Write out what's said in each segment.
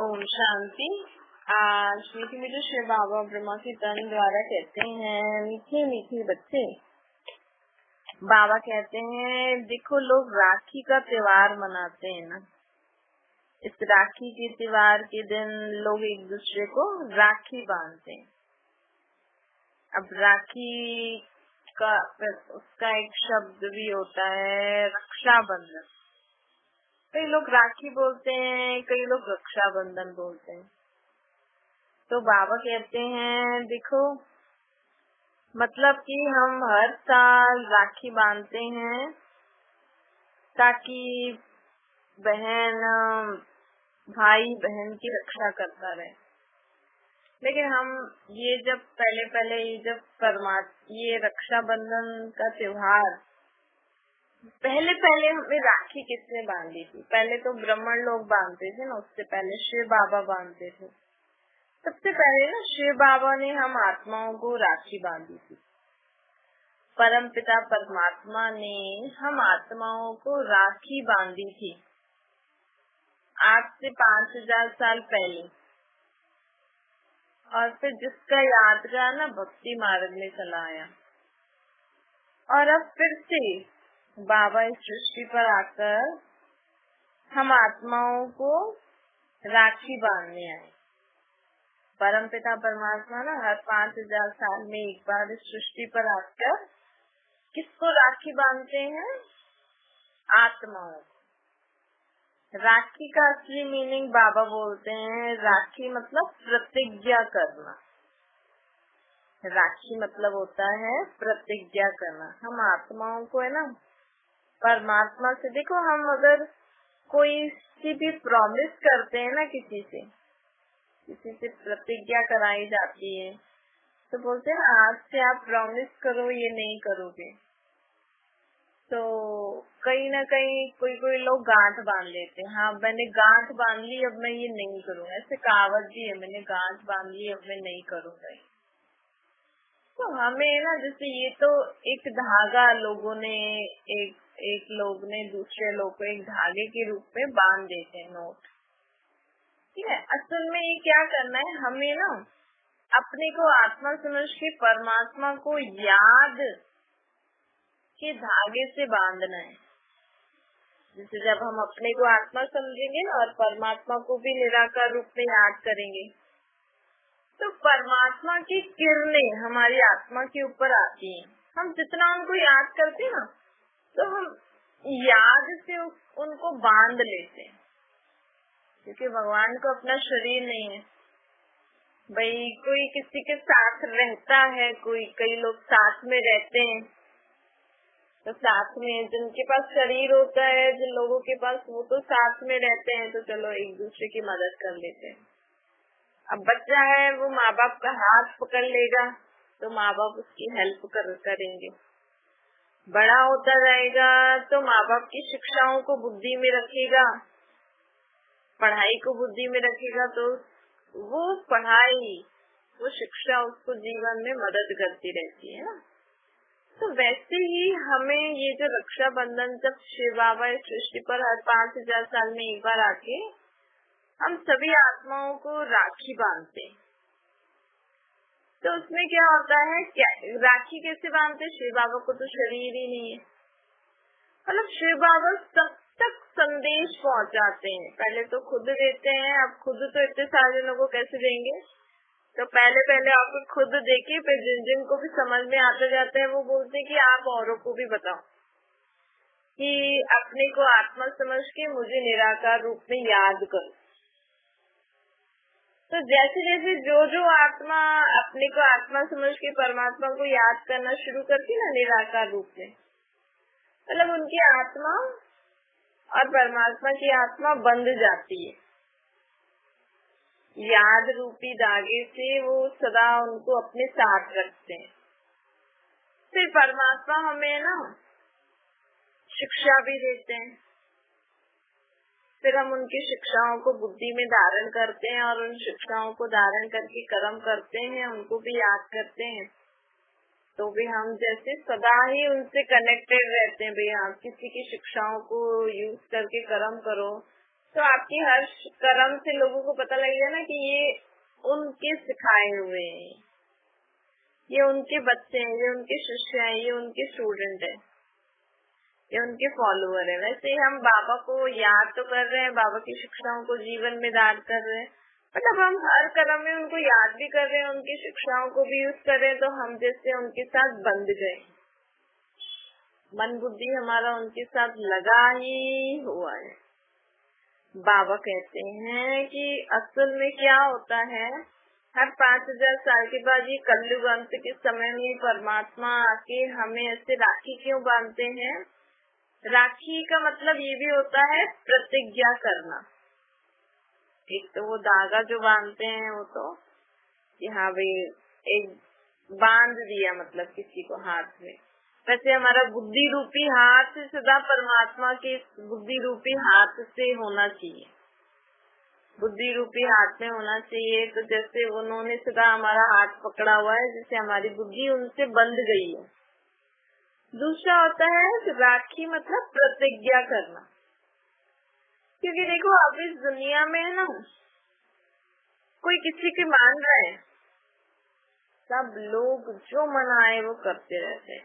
ओम शांति। आज मीठी मीठी शिव बाबा ब्रह्मा की तन द्वारा कहते हैं, मीठे मीठे बच्चे। बाबा कहते हैं, देखो लोग राखी का त्योहार मनाते हैं ना। इस राखी के त्योहार के दिन लोग एक दूसरे को राखी बांधते हैं। अब राखी का उसका एक शब्द भी होता है रक्षाबंधन। कई लोग राखी बोलते हैं, कई लोग रक्षाबंधन बोलते हैं। तो बाबा कहते हैं, देखो मतलब कि हम हर साल राखी बांधते हैं ताकि बहन भाई बहन की रक्षा करता रहे। लेकिन हम ये ये रक्षाबंधन का त्योहार पहले हमें राखी किसने बांधी थी? पहले तो ब्राह्मण लोग बांधते थे ना, उससे पहले शिव बाबा बांधते थे। सबसे पहले ना शिव बाबा ने हम आत्माओं को राखी बांधी थी। परम पिता परमात्मा ने हम आत्माओं को राखी बांधी थी आज से 5000 साल पहले। और फिर जिसका यादगार ना भक्ति मार्ग में चला आया। और अब फिर से बाबा इस सृष्टि पर आकर हम आत्माओं को राखी बांधने आए। परम पिता परमात्मा ना हर 5000 साल में एक बार इस सृष्टि पर आकर किसको राखी बांधते हैं? आत्माओं को। राखी का असली मीनिंग बाबा बोलते हैं, राखी मतलब प्रतिज्ञा करना। राखी मतलब होता है प्रतिज्ञा करना। हम आत्माओं को है ना परमात्मा से, देखो हम अगर कोई सी भी प्रॉमिस करते हैं ना, किसी से प्रतिज्ञा कराई जाती है तो बोलते हैं आज से आप प्रॉमिस करो ये नहीं करोगे। तो कहीं ना कहीं कोई लोग गांठ बांध लेते हैं, हाँ मैंने गांठ बांध ली अब मैं ये नहीं करूँगा। ऐसे कहावत भी है, मैंने गांठ बांध ली अब मैं नहीं करूँगा। तो हमें ना जैसे ये तो एक धागा लोगों ने एक लोग ने दूसरे लोग को एक धागे के रूप में बांध देते हैं नोट, ठीक है। असल में ये क्या करना है, हमें ना अपने को आत्मा समझ के परमात्मा को याद के धागे से बांधना है। जैसे जब हम अपने को आत्मा समझेंगे और परमात्मा को भी निराकार रूप में याद करेंगे तो परमात्मा की किरणें हमारी आत्मा के ऊपर आती हैं। हम जितना उनको याद करते हैं ना तो हम याद से उनको बांध लेते हैं, क्योंकि भगवान को अपना शरीर नहीं है। भाई कोई किसी के साथ रहता है, कई लोग साथ में रहते हैं तो साथ में जिनके पास शरीर होता है, जिन लोगों के पास, वो तो साथ में रहते हैं तो चलो एक दूसरे की मदद कर लेते हैं। अब बच्चा है वो माँ बाप का हाथ पकड़ लेगा तो माँ बाप उसकी हेल्प करेंगे। बड़ा होता जाएगा तो माँ बाप की शिक्षाओं को बुद्धि में रखेगा, पढ़ाई को बुद्धि में रखेगा तो वो पढ़ाई वो शिक्षा उसको जीवन में मदद करती रहती है ना। तो वैसे ही हमें ये जो रक्षाबंधन जब शिव बाबा इस सृष्टि पर हर 5000 साल में एक बार आके हम सभी आत्माओं को राखी बांधते हैं। तो उसमें क्या होता है, क्या राखी कैसे बांधते? शिव बाबा को तो शरीर ही नहीं है, मतलब शिव बाबा सब तक संदेश पहुंचाते हैं। पहले तो खुद देते हैं, अब खुद तो इतने सारे लोगों को कैसे देंगे, तो पहले आप खुद देके फिर जिनको भी समझ में आते जाते हैं वो बोलते हैं कि आप औरों को भी बताओ कि अपने को आत्मा समझ के मुझे निराकार रूप में याद करो। तो जैसे जैसे जो आत्मा अपने को आत्मा समझ के परमात्मा को याद करना शुरू करती ना निराकार रूप में, मतलब उनकी आत्मा और परमात्मा की आत्मा बंध जाती है। याद रूपी धागे से वो सदा उनको अपने साथ रखते हैं। फिर परमात्मा हमें ना शिक्षा भी देते हैं, फिर हम उनकी शिक्षाओं को बुद्धि में धारण करते हैं और उन शिक्षाओं को धारण करके कर्म करते हैं, उनको भी याद करते हैं। तो भी हम जैसे सदा ही उनसे कनेक्टेड रहते हैं। भैया किसी की शिक्षाओं को यूज करके कर्म करो तो आपकी हर कर्म से लोगों को पता लगेगा ना कि ये उनके सिखाए हुए हैं, ये उनके बच्चे हैं, ये उनके शिष्य हैं, ये उनके स्टूडेंट है, ये उनके फॉलोअर है। वैसे ही हम बाबा को याद तो कर रहे हैं, बाबा की शिक्षाओं को जीवन में दान कर रहे हैं, मतलब हम हर कर्म में उनको याद भी कर रहे हैं, उनकी शिक्षाओं को भी यूज कर रहे हैं। तो हम जैसे उनके साथ बंध गए, मन बुद्धि हमारा उनके साथ लगा ही हुआ है। बाबा कहते हैं कि असल में क्या होता है, हर 5000 साल के बाद ये कलयुग अंत के समय में परमात्मा आके हमें ऐसे राखी क्यों बांधते हैं। राखी का मतलब ये भी होता है प्रतिज्ञा करना। एक तो वो धागा जो बांधते हैं वो तो कि हाँ भाई एक बांध दिया मतलब किसी को हाथ में, वैसे हमारा बुद्धि रूपी हाथ सदा परमात्मा के बुद्धि रूपी हाथ से होना चाहिए, बुद्धि रूपी हाथ में होना चाहिए। तो जैसे उन्होंने सदा हमारा हाथ पकड़ा हुआ है, जैसे हमारी बुद्धि उनसे बंध गई है। दूसरा होता है राखी मतलब प्रतिज्ञा करना, क्योंकि देखो अब इस दुनिया में है ना कोई किसी की मान रहा है, सब लोग जो मन आए वो करते रहते हैं।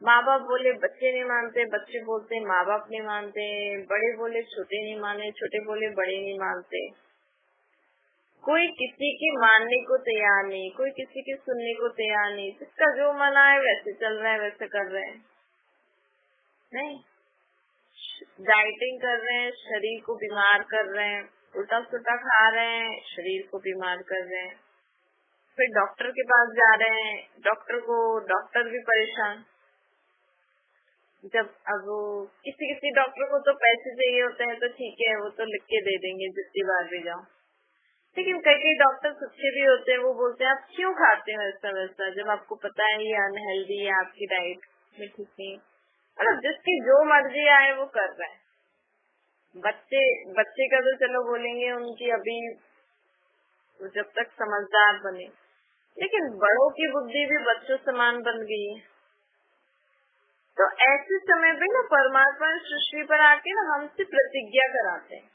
माँ बाप बोले बच्चे नहीं मानते, बच्चे बोलते माँ बाप नहीं मानते, बड़े बोले छोटे नहीं माने, छोटे बोले बड़े नहीं मानते। कोई किसी की मानने को तैयार नहीं, कोई किसी की सुनने को तैयार नहीं, जिसका जो मन आए वैसे चल रहा है, वैसे कर रहे हैं। नहीं, डाइटिंग कर रहे हैं, शरीर को बीमार कर रहे हैं, उल्टा सुल्टा खा रहे हैं, शरीर को बीमार कर रहे हैं। फिर डॉक्टर के पास जा रहे हैं, डॉक्टर भी परेशान। जब अब किसी डॉक्टर को तो पैसे चाहिए होते हैं, तो ठीक है वो तो लिख के दे देंगे जितनी बार भी जाओ, लेकिन कई डॉक्टर सच्चे भी होते हैं, वो बोलते हैं आप क्यों खाते हो ऐसा वैसा, जब आपको पता है ये अनहेल्दी है, आपकी डाइट में ठीक नहीं। मतलब जिसकी जो मर्जी आए वो कर रहा है। बच्चे का तो चलो बोलेंगे उनकी अभी जब तक समझदार बने, लेकिन बड़ों की बुद्धि भी बच्चों समान बन गई है। तो ऐसे समय पे ना परमात्मा सृष्टि पर आके ना हमसे प्रतिज्ञा कराते हैं,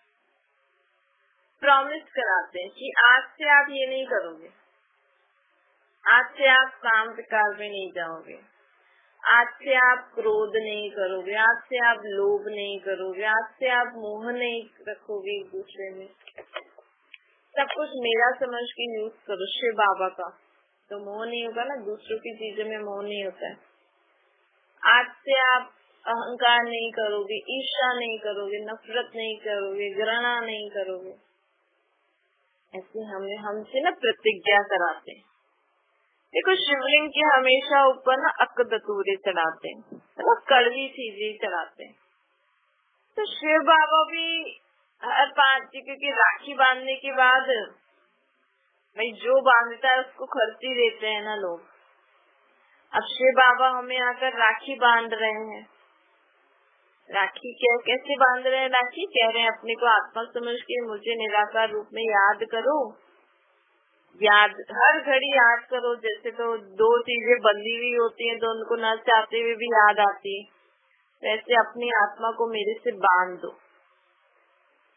प्रॉमिस कराते हैं कि आज से आप ये नहीं करोगे, आज से आप काम विकार में नहीं जाओगे, आज से आप क्रोध नहीं करोगे, आज से आप लोभ नहीं करोगे, आज से आप मोह नहीं रखोगे एक दूसरे में, सब कुछ मेरा समझ के यूज करो शिव बाबा का, तो मोह नहीं होगा ना, दूसरों की चीजों में मोह नहीं होता है। आज से आप अहंकार नहीं करोगे, ईर्ष्या नहीं करोगे, नफरत नहीं करोगे, घृणा नहीं करोगे। ऐसे हमसे ना प्रतिज्ञा कराते हैं। देखो शिवलिंग के हमेशा ऊपर ना अकदतूरे चढ़ाते हैं, मतलब कड़वी चीजें चढ़ाते हैं। तो शिव बाबा भी हर 5 क्योंकि राखी बांधने के बाद भाई जो बांधता है उसको खर्ची देते हैं ना लोग। अब शिव बाबा हमें आकर राखी बांध रहे हैं। राखी कैसे बांध रहे हैं? राखी कह रहे हैं अपने को आत्मा समझ के मुझे निराकार रूप में याद करो, याद हर घड़ी याद करो। जैसे तो 2 चीजें बंधी हुई होती हैं तो उनको न चाहते हुए भी याद आती है, वैसे अपनी आत्मा को मेरे से बांध दो।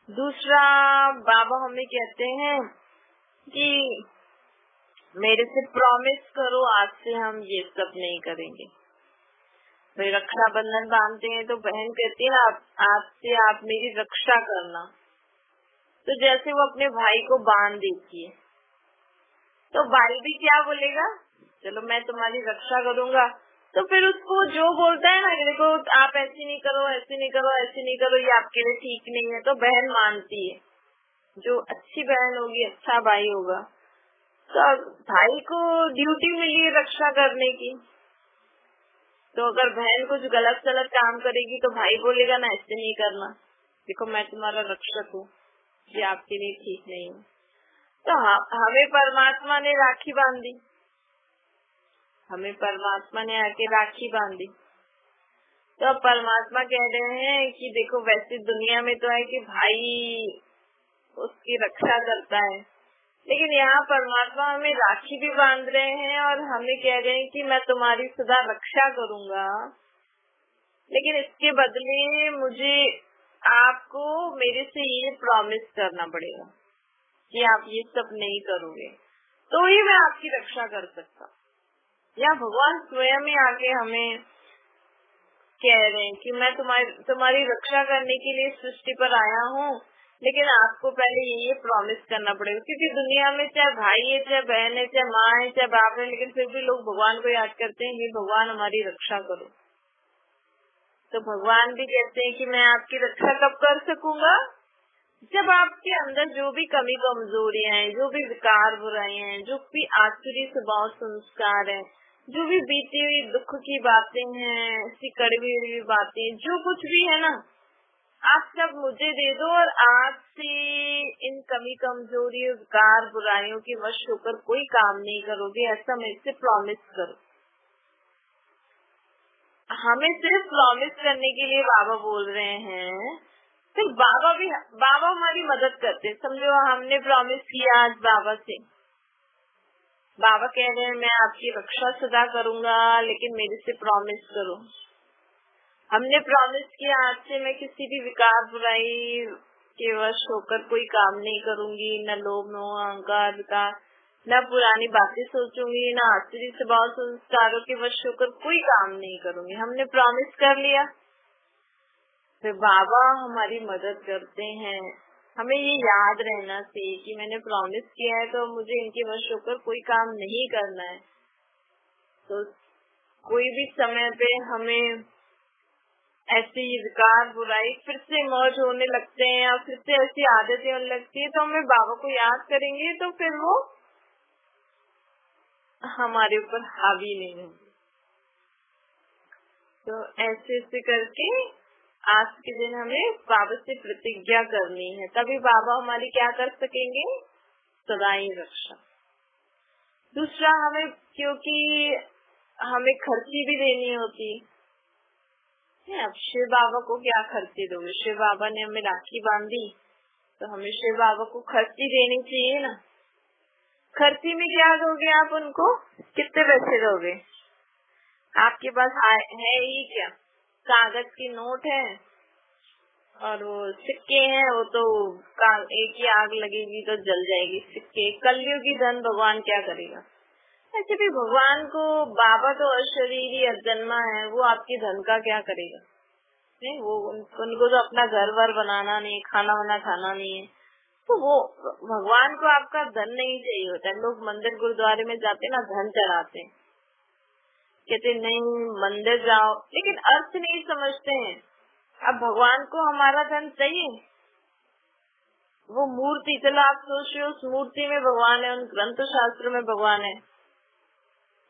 दूसरा बाबा हमें कहते हैं कि मेरे से प्रॉमिस करो आज से हम ये सब नहीं करेंगे। भाई रक्षाबंधन बांधते हैं तो बहन कहती है आपसे आप मेरी रक्षा करना, तो जैसे वो अपने भाई को बांध देती है तो भाई भी क्या बोलेगा, चलो मैं तुम्हारी रक्षा करूंगा। तो फिर उसको जो बोलता है ना, देखो आप ऐसे नहीं करो, ऐसे नहीं करो, ऐसे नहीं करो, ये आपके लिए ठीक नहीं है, तो बहन मानती है। जो अच्छी बहन होगी, अच्छा भाई होगा, तो भाई को ड्यूटी मिली है रक्षा करने की। तो अगर बहन कुछ गलत काम करेगी तो भाई बोलेगा ना ऐसे नहीं करना, देखो मैं तुम्हारा रक्षक हूँ, ये आपके लिए ठीक नहीं है। तो हमें परमात्मा ने राखी बांधी, हमें परमात्मा ने आके राखी बांधी। तो परमात्मा कह रहे हैं कि देखो वैसे दुनिया में तो है कि भाई उसकी रक्षा करता है, लेकिन यहाँ परमात्मा हमें राखी भी बांध रहे हैं और हमें कह रहे हैं कि मैं तुम्हारी सदा रक्षा करूंगा, लेकिन इसके बदले मुझे आपको मेरे से ये प्रॉमिस करना पड़ेगा कि आप ये सब नहीं करोगे, तो ही मैं आपकी रक्षा कर सकता। या भगवान स्वयं ही आके हमें कह रहे हैं कि मैं तुम्हारी रक्षा करने के लिए सृष्टि पर आया हूँ, लेकिन आपको पहले ये प्रॉमिस करना पड़ेगा। क्योंकि दुनिया में चाहे भाई है, चाहे बहन है, चाहे माँ है, चाहे बाप है, लेकिन फिर भी लोग भगवान को याद करते हैं कि भगवान हमारी रक्षा करो। तो भगवान भी कहते हैं कि मैं आपकी रक्षा कब कर सकूंगा, जब आपके अंदर जो भी कमी कमजोरियां हैं, जो भी विकार बुराइयां हैं, जो भी आसुरी स्वभाव संस्कार है, जो भी बीती हुई दुख की बातें हैं, ऐसी कड़वी हुई बातें, जो कुछ भी है ना, आप सब मुझे दे दो और आपसे इन कमी कमजोरी विकार बुराइयों की वश होकर कोई काम नहीं करोगे, ऐसा मेरे से प्रॉमिस करो। हमें सिर्फ प्रॉमिस करने के लिए बाबा बोल रहे हैं, फिर बाबा हमारी मदद करते। समझो हमने प्रॉमिस किया आज बाबा से, बाबा कह रहे हैं मैं आपकी रक्षा सदा करूंगा, लेकिन मेरे से प्रॉमिस करो। हमने प्रॉमिस किया आज से मैं किसी भी विकार बुराई के वश होकर कोई काम नहीं करूंगी, न लोभ मोह अहंकार विकार, न पुरानी बातें सोचूंगी, न आसुरी स्वभाव संस्कारों के वश होकर कोई काम नहीं करूंगी। हमने प्रॉमिस कर लिया, फिर बाबा हमारी मदद करते हैं। हमें ये याद रहना चाहिए कि मैंने प्रॉमिस किया है तो मुझे इनके वश होकर कोई काम नहीं करना है। तो कोई भी समय पे हमें ऐसी विकार बुराई फिर से मौज होने लगते हैं या फिर से ऐसी आदतें होने लगती है, तो हमें बाबा को याद करेंगे तो फिर वो हमारे ऊपर हावी नहीं होंगे। तो ऐसे करके आज के दिन हमें बाबा से प्रतिज्ञा करनी है, तभी बाबा हमारी क्या कर सकेंगे, सदा ही रक्षा। दूसरा, हमें क्योंकि हमें खर्ची भी देनी होती है। अब शिव बाबा को क्या खर्ची दोगे, शिव बाबा ने हमें राखी बांधी तो हमें शिव बाबा को खर्ची देनी चाहिए ना। खर्ची में क्या दोगे आप उनको, कितने पैसे दोगे? आपके पास है ही क्या, कागज की नोट है और वो सिक्के हैं, वो तो एक ही आग लगेगी तो जल जाएगी सिक्के। कलयुगी धन भगवान क्या करेगा। ऐसे भी भगवान को, बाबा तो अशरीरी अजन्मा है, वो आपके धन का क्या करेगा। नहीं, वो उनको तो अपना घर वर बनाना नहीं, खाना वाना खाना नहीं है, तो वो भगवान को आपका धन नहीं चाहिए होता है। लोग मंदिर गुरुद्वारे में जाते ना, धन चढ़ाते हैं, कहते नहीं मंदिर जाओ, लेकिन अर्थ नहीं समझते हैं। अब भगवान को हमारा धन चाहिए, वो मूर्ति, चलो आप सोच रहे हो उस मूर्ति में भगवान है, उन ग्रंथ शास्त्र में भगवान है,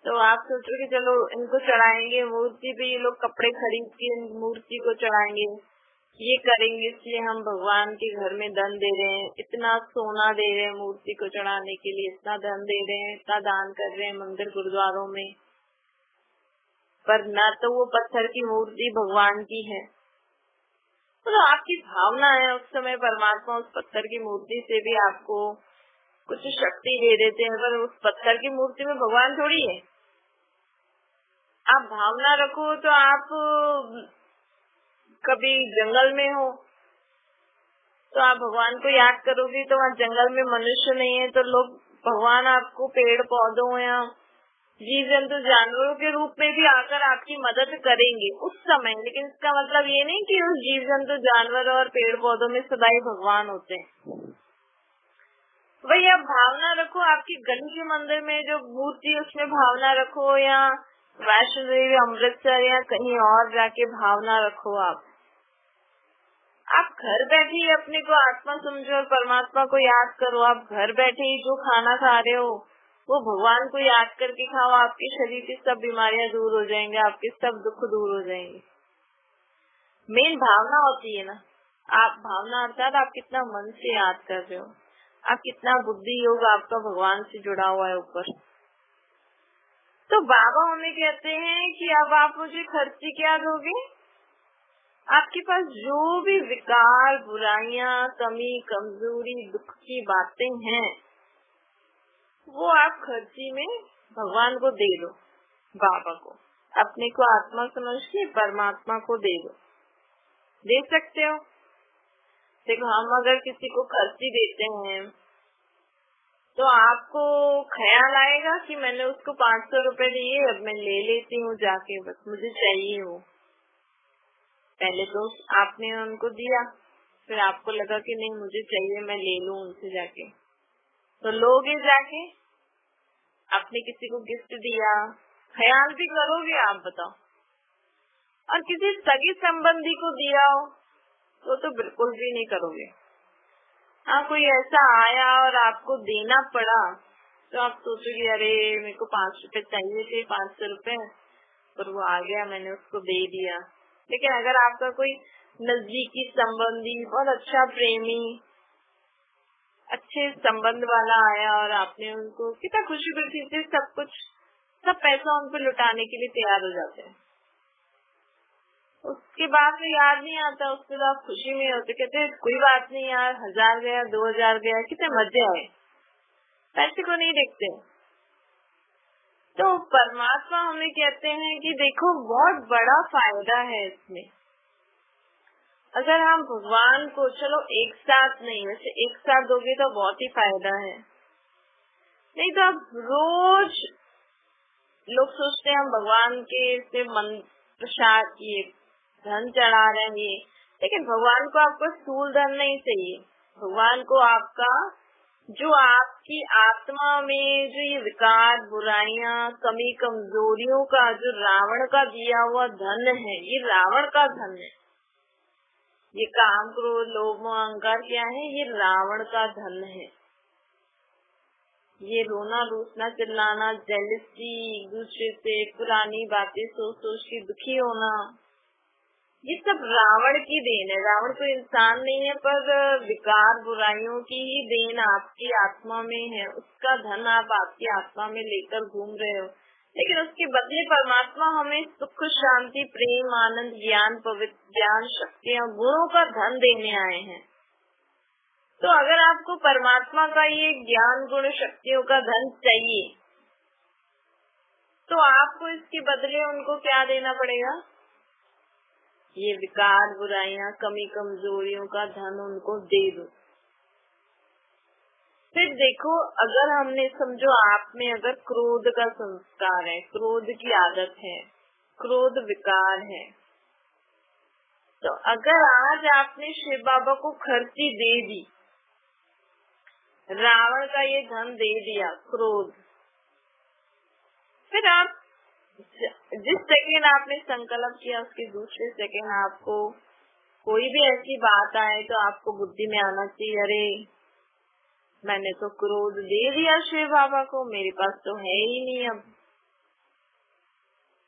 तो आप सोच रहे चलो इनको चढ़ाएंगे, मूर्ति पे ये लोग कपड़े खरीद के मूर्ति को चढ़ाएंगे, ये करेंगे, इसलिए हम भगवान के घर में धन दे रहे हैं, इतना सोना दे रहे हैं मूर्ति को चढ़ाने के लिए, इतना धन दे रहे हैं, इतना दान कर रहे हैं मंदिर गुरुद्वारों में, पर न तो वो पत्थर की मूर्ति भगवान की है। तो आपकी भावना है, उस समय परमात्मा उस पत्थर की मूर्ति से भी आपको कुछ शक्ति दे देते हैं, पर उस पत्थर की मूर्ति में भगवान थोड़ी है। आप भावना रखो तो आप कभी जंगल में हो तो आप भगवान को याद करोगे, तो वहाँ जंगल में मनुष्य नहीं है, तो लोग भगवान आपको पेड़ पौधों या जीव जंतु जानवरों के रूप में भी आकर आपकी मदद करेंगे उस समय। लेकिन इसका मतलब ये नहीं कि उस जीव जंतु जानवर और पेड़ पौधों में सदा ही भगवान होते हैं। वही आप भावना रखो, आपकी गली के मंदिर में जो मूर्ति है उसमें भावना रखो, या वैष्णो देवी अमृतसर या कहीं और जाके भावना रखो। आप घर बैठे ही अपने को आत्मा समझो और परमात्मा को याद करो। आप घर बैठे ही जो खाना खा रहे हो वो भगवान को याद करके खाओ, आपके शरीर की सब बीमारियां दूर हो जाएंगे, आपके सब दुख दूर हो जाएंगे। मेन भावना होती है ना, आप भावना अर्थात आप कितना मन से याद कर रहे हो, आप कितना बुद्धि योग आपका भगवान से जुड़ा हुआ है ऊपर। तो बाबा हमें कहते हैं कि अब आप मुझे खर्ची क्या दोगे, आपके पास जो भी विकार बुराइयां कमी कमजोरी दुख की बातें हैं वो आप खर्ची में भगवान को दे दो, बाबा को, अपने को आत्मा समझ के परमात्मा को दे दो। दे सकते हो, देखो, हम अगर किसी को खर्ची देते हैं तो आपको ख्याल आएगा कि मैंने उसको 500 रुपए दिए, अब मैं ले लेती हूँ जाके, बस मुझे चाहिए वो। पहले तो आपने उनको दिया, फिर आपको लगा कि नहीं मुझे चाहिए, मैं ले लूं उनसे जाके, तो लोगे जाके। आपने किसी को गिफ्ट दिया, ख्याल भी करोगे आप, बताओ। और किसी सगे संबंधी को दिया हो तो बिल्कुल भी नहीं करोगे। हाँ, कोई ऐसा आया और आपको देना पड़ा तो आप सोचोगे अरे मेरे को 5 रुपए चाहिए थे, 500 रुपए, पर वो आ गया, मैंने उसको दे दिया। लेकिन अगर आपका कोई नजदीकी संबंधी, बहुत अच्छा प्रेमी, अच्छे संबंध वाला आया और आपने उनको कितना खुशी खुशी से सब पैसा उन पर लुटाने के लिए तैयार हो जाते हैं, उसके बाद तो याद नहीं आता, उसके बाद खुशी में होते, कहते कोई बात नहीं यार, 1000 गया, 2000 गया, कितने मजे आए, पैसे को नहीं देखते। तो परमात्मा हमें कहते हैं कि देखो बहुत बड़ा फायदा है इसमें। अगर हम भगवान को, चलो एक साथ नहीं, वैसे एक साथ दोगे तो बहुत ही फायदा है, नहीं तो आप रोज, लोग सोचते हैं हम भगवान के मन प्रसाद ये धन चढ़ा रहे हैं, लेकिन भगवान को आपको स्थूल धन नहीं चाहिए। भगवान को आपका, जो आपकी आत्मा में जो ये विकार, बुराइयां, कमी कमजोरियों का, जो रावण का दिया हुआ धन है, ये रावण का धन है। ये काम, क्रोध, लोभ, मोह, अहंकार क्या है? ये रावण का धन है। ये रोना, रूसना, चिल्लाना, जेलसी, एक दूसरे से पुरानी बातें सोच सोच के दुखी होना, ये सब रावण की देन है। रावण कोई इंसान नहीं है, पर विकार, बुराइयों की ही देन आपकी आत्मा में है। उसका धन आप आपकी आत्मा में लेकर घूम रहे हो, लेकिन उसके बदले परमात्मा हमें सुख, शांति, प्रेम, आनंद, ज्ञान, पवित्र ज्ञान, शक्तियाँ, गुणों का धन देने आए हैं। तो अगर आपको परमात्मा का ये ज्ञान, गुण, शक्तियों का धन चाहिए, तो आपको इसके बदले उनको क्या देना पड़ेगा? ये विकार, बुराइयां, कमी कमजोरियों का धन उनको दे दो। फिर देखो, अगर हमने, समझो आप में अगर क्रोध का संस्कार है, क्रोध की आदत है, क्रोध विकार है, तो अगर आज आपने शिव बाबा को खर्ची दे दी, रावण का ये धन दे दिया, क्रोध, फिर आप जिस सेकंड आपने संकल्प किया, उसके दूसरे सेकंड आपको कोई भी ऐसी बात आए तो आपको बुद्धि में आना चाहिए, अरे मैंने तो क्रोध दे दिया शिव बाबा को, मेरे पास तो है ही नहीं। अब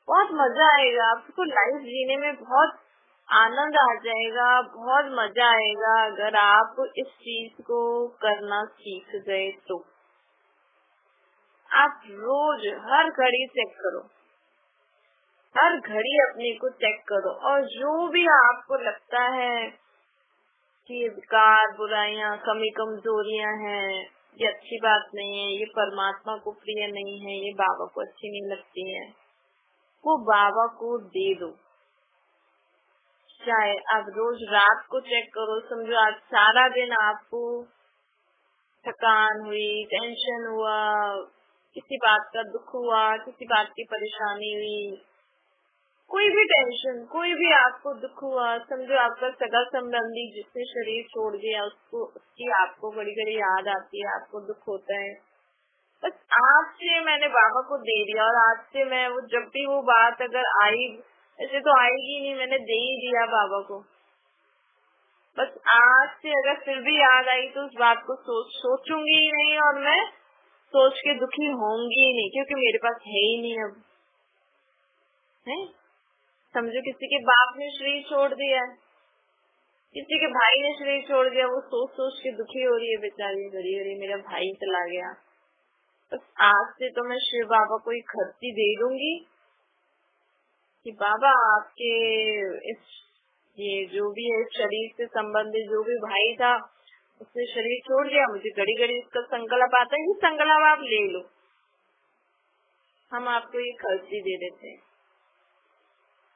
बहुत मजा आएगा आपको, लाइफ जीने में बहुत आनंद आ जाएगा, बहुत मजा आएगा अगर आप इस चीज को करना सीख गए तो। आप रोज हर घड़ी चेक करो, हर घड़ी अपने को चेक करो, और जो भी आपको लगता है कि ये विकार, बुराइयां, कमी कमजोरियां हैं, ये अच्छी बात नहीं है, ये परमात्मा को प्रिय नहीं है, ये बाबा को अच्छी नहीं लगती है, वो बाबा को दे दो। चाहे आप रोज रात को चेक करो, समझो आज सारा दिन आपको थकान हुई, टेंशन हुआ, किसी बात का दुख हुआ, किसी बात की परेशानी हुई, कोई भी टेंशन, कोई भी आपको दुख हुआ, समझो आपका सगा संबंधी जिसने शरीर छोड़ दिया, उसकी आपको बड़ी बड़ी याद आती है, आपको दुख होता है, बस आज से मैंने बाबा को दे दिया, और आज से मैं वो, जब भी वो बात अगर आई, ऐसे तो आएगी नहीं, मैंने दे ही दिया बाबा को, बस आज से अगर फिर भी याद आई तो उस बात को सोचूंगी ही नहीं, और मैं सोच के दुखी होंगी ही नहीं, क्योंकि मेरे पास है ही नहीं अब, है। समझो किसी के बाप ने शरीर छोड़ दिया, किसी के भाई ने शरीर छोड़ दिया, वो सोच सोच के दुखी हो रही है बेचारी, घड़ी मेरा भाई चला गया, बस आज से तो मैं शिव बाबा को एक खर्ची दे दूंगी कि बाबा आपके ये जो भी है शरीर से संबंधित जो भी भाई था, उसने शरीर छोड़ दिया, मुझे घड़ी घड़ी इसका संकल्प आता है, ये संकल्प आप ले लो, हम आपको ये खर्ची दे देते हैं।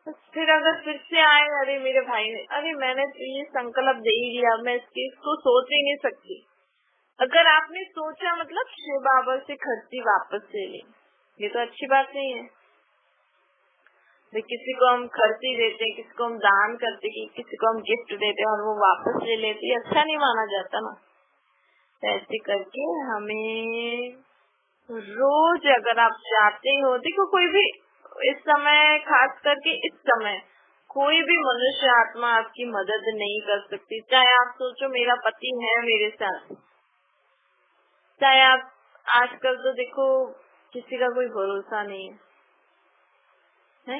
फिर अगर फिर से आए, अरे मेरे भाई ने, अरे मैंने तो ये संकल्प दे ही दिया, मैं इस चीज को सोच ही नहीं सकती। अगर आपने सोचा मतलब शिव बाबा से खर्ची वापस ले ली, ये तो अच्छी बात नहीं है। किसी को हम खर्ची देते, किसी को हम दान करते, किसी को हम गिफ्ट देते और वो वापस ले लेते, ये अच्छा नहीं माना जाता ना। तो ऐसे करके हमें रोज, अगर आप चाहते हो, देखो कोई भी इस समय, खास करके इस समय कोई भी मनुष्य आत्मा आपकी मदद नहीं कर सकती। चाहे आप सोचो मेरा पति है मेरे साथ, चाहे आप, आजकल तो देखो किसी का कोई भरोसा नहीं है।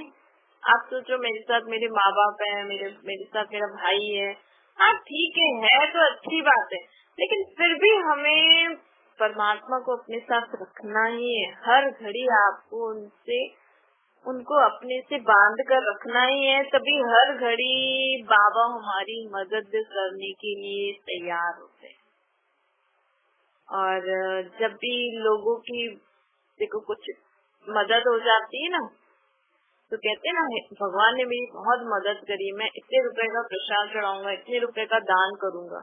आप सोचो मेरे साथ मेरे माँ बाप है, मेरे साथ मेरा भाई है, हाँ ठीक है तो अच्छी बात है, लेकिन फिर भी हमें परमात्मा को अपने साथ रखना ही है। हर घड़ी आपको उनको अपने से बांध कर रखना ही है, तभी हर घड़ी बाबा हमारी मदद करने के लिए तैयार होते हैं। और जब भी लोगों की देखो कुछ मदद हो जाती है ना, तो कहते हैं ना, भगवान ने मेरी बहुत मदद करी, मैं इतने रुपए का प्रसाद चढ़ाऊंगा, इतने रुपए का दान करूंगा।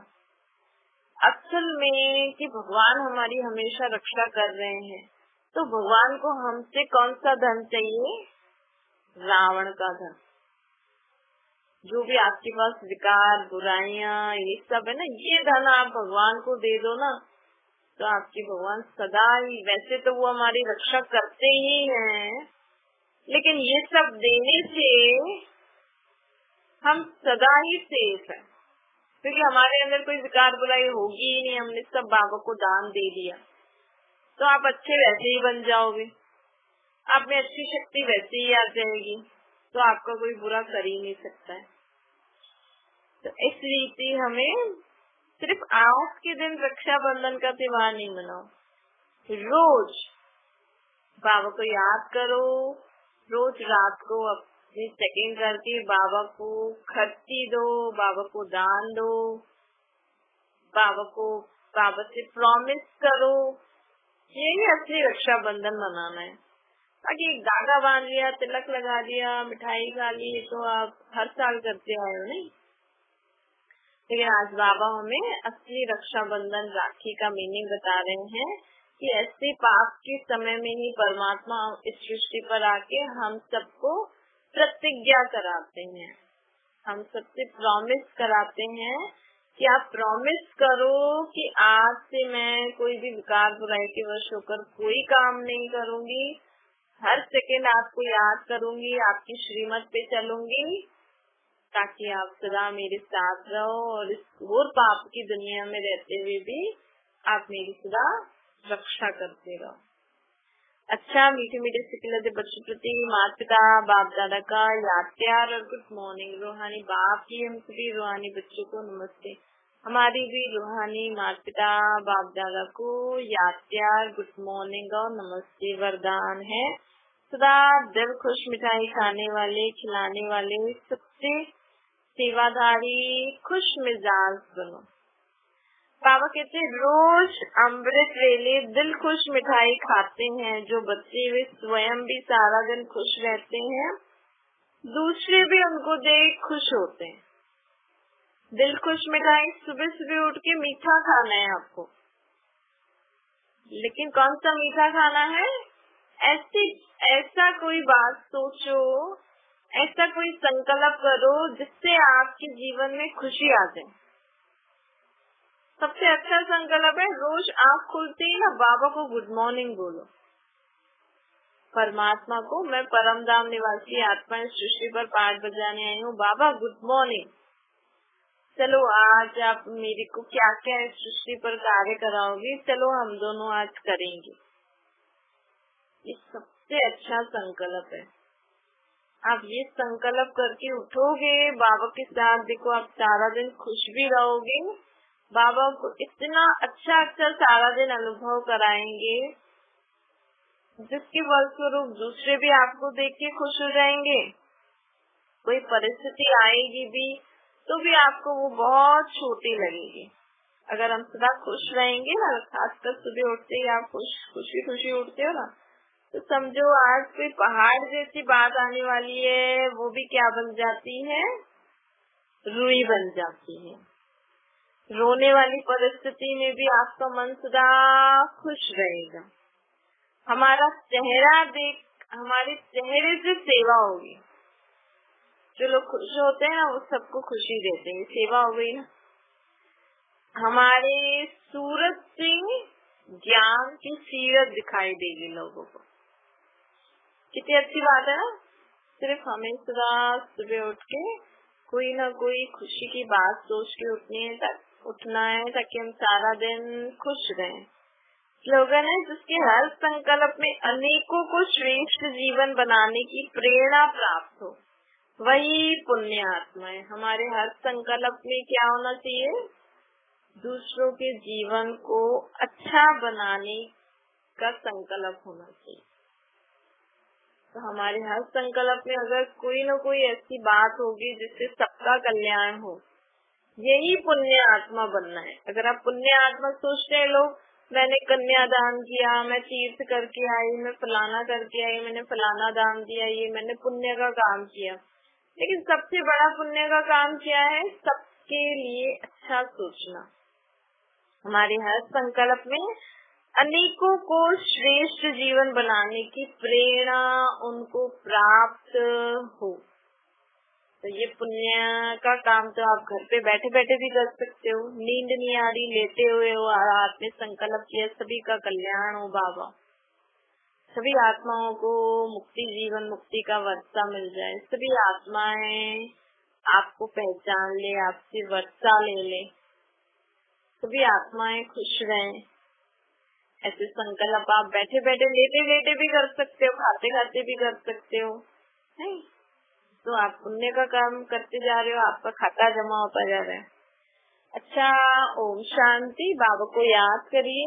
असल में कि भगवान हमारी हमेशा रक्षा कर रहे हैं, तो भगवान को हमसे कौन सा धन चाहिए? रावण का धन। जो भी आपके पास विकार, बुराइयां, ये सब है ना, ये धन आप भगवान को दे दो ना, तो आपके भगवान सदा ही, वैसे तो वो हमारी रक्षा करते ही हैं, लेकिन ये सब देने से हम सदा ही सेफ है, क्योंकि हमारे अंदर कोई विकार बुराई होगी ही नहीं, हमने सब बाबा को दान दे दिया। तो आप अच्छे वैसे ही बन जाओगे, आप में अच्छी शक्ति वैसे ही आ जाएगी, तो आपका कोई बुरा कर ही नहीं सकता है। तो इस रीति हमें सिर्फ आज के दिन रक्षाबंधन का त्योहार नहीं मनाओ, रोज बाबा को याद करो, रोज रात को अपनी चेकिंग करके बाबा को खर्ची दो, बाबा को दान दो, बाबा से प्रॉमिस करो। यही असली रक्षाबंधन मनाना है। बाकी एक धागा बांध लिया, तिलक लगा दिया, मिठाई खा ली, तो आप हर साल करते आए हो नहीं, लेकिन आज बाबा हमें असली रक्षाबंधन, राखी का मीनिंग बता रहे हैं कि ऐसे पाप के समय में ही परमात्मा इस सृष्टि पर आके हम सबको प्रतिज्ञा कराते हैं, हम सबसे प्रॉमिस कराते हैं कि आप प्रॉमिस करो कि आज से मैं कोई भी विकार बुराई के वश होकर कोई काम नहीं करूंगी, हर सेकंड आपको याद करूंगी, आपकी श्रीमत पे चलूंगी, ताकि आप सदा मेरे साथ रहो और इस घोर पाप की दुनिया में रहते हुए भी आप मेरी सदा रक्षा करते रहो। अच्छा, मीठे मीठे सिकलते बच्चों प्रति माता पिता बाप दादा का याद प्यार और गुड मॉर्निंग। रूहानी बाप की हम सभी रूहानी बच्चों को नमस्ते। हमारी भी रूहानी माता पिता बाप दादा को याद प्यार, गुड मॉर्निंग और नमस्ते। वरदान है सदा दिल खुश, मिठाई खाने वाले, खिलाने वाले, सबसे सेवाधारी, खुश मिजाज बनो। बाबा कहते हैं रोज अमृत वेले दिल खुश मिठाई खाते हैं जो बच्चे, वे स्वयं भी सारा दिन खुश रहते हैं, दूसरे भी उनको देख खुश होते हैं। दिल खुश मिठाई सुबह सुबह उठ के मीठा खाना है आपको, लेकिन कौन सा मीठा खाना है? ऐसा कोई बात सोचो, ऐसा कोई संकल्प करो जिससे आपके जीवन में खुशी आ जाए। सबसे अच्छा संकल्प है रोज आँख खुलते ही ना बाबा को गुड मॉर्निंग बोलो। परमात्मा को, मैं परम धाम निवासी आत्मा इस सृष्टि पर पाठ बजाने आई हूँ, बाबा गुड मॉर्निंग। चलो आज आप मेरे को क्या क्या इस सृष्टि पर कार्य कराओगे, चलो हम दोनों आज करेंगे। ये सबसे अच्छा संकल्प है। आप ये संकल्प करके उठोगे बाबा के साथ, देखो आप सारा दिन खुश भी रहोगे, बाबा को इतना अच्छा सारा दिन अनुभव कराएंगे जिसके फलस्वरूप दूसरे भी आपको देख के खुश हो जाएंगे। कोई परिस्थिति आएगी भी तो भी आपको वो बहुत छोटी लगेगी। अगर हम सदा खुश रहेंगे ना, खासकर सुबह उठते ही आप खुशी खुशी उठते हो ना, तो समझो आज कोई पहाड़ जैसी बात आने वाली है, वो भी क्या बन जाती है, रुई बन जाती है। रोने वाली परिस्थिति में भी आपका मन सदा खुश रहेगा। हमारा चेहरा देख, हमारे चेहरे से सेवा होगी। जो लोग खुश होते हैं ना, वो सबको खुशी देते हैं, सेवा हो गई ना। हमारे सूरत से ज्ञान की सीरत दिखाई देगी लोगों को। कितनी अच्छी बात है ना। सिर्फ हमें सदा सुबह उठ के कोई ना कोई खुशी की बात सोच के उठना है, ताकि हम सारा दिन खुश रहें। स्लोगन है, जिसके हर संकल्प में अनेकों को श्रेष्ठ जीवन बनाने की प्रेरणा प्राप्त हो, वही पुण्य आत्मा है। हमारे हर संकल्प में क्या होना चाहिए, दूसरों के जीवन को अच्छा बनाने का संकल्प होना चाहिए। तो हमारे हर संकल्प में अगर कोई न कोई ऐसी बात होगी जिससे सबका कल्याण हो, यही पुण्य आत्मा बनना है। अगर आप पुण्य आत्मा सोचते हैं लोग, मैंने कन्यादान किया, मैं तीर्थ करके आई, मैं फलाना करके आई, मैंने फलाना दान दिया, ये मैंने पुण्य का काम किया। लेकिन सबसे बड़ा पुण्य का काम क्या है, सबके लिए अच्छा सोचना। हमारे हर संकल्प में अनेकों को श्रेष्ठ जीवन बनाने की प्रेरणा उनको प्राप्त हो। तो ये पुण्य का काम तो आप घर पे बैठे बैठे भी कर सकते हो। नींद नहीं आ रही, लेटे हुए हो, आपने संकल्प किया सभी का कल्याण हो बाबा, सभी आत्माओं को मुक्ति, जीवन मुक्ति का वर्षा मिल जाए, सभी आत्माएं आपको पहचान ले, आपसे वर्षा ले ले, सभी आत्माएं खुश रहें। ऐसे संकल्प आप बैठे बैठे, लेटे लेटे भी कर सकते हो, खाते खाते भी कर सकते हो, नहीं तो आप पुण्य का काम करते जा रहे हो, आपका खाता जमा होता जा रहा है। अच्छा, ओम शांति। बाबा को याद करिए।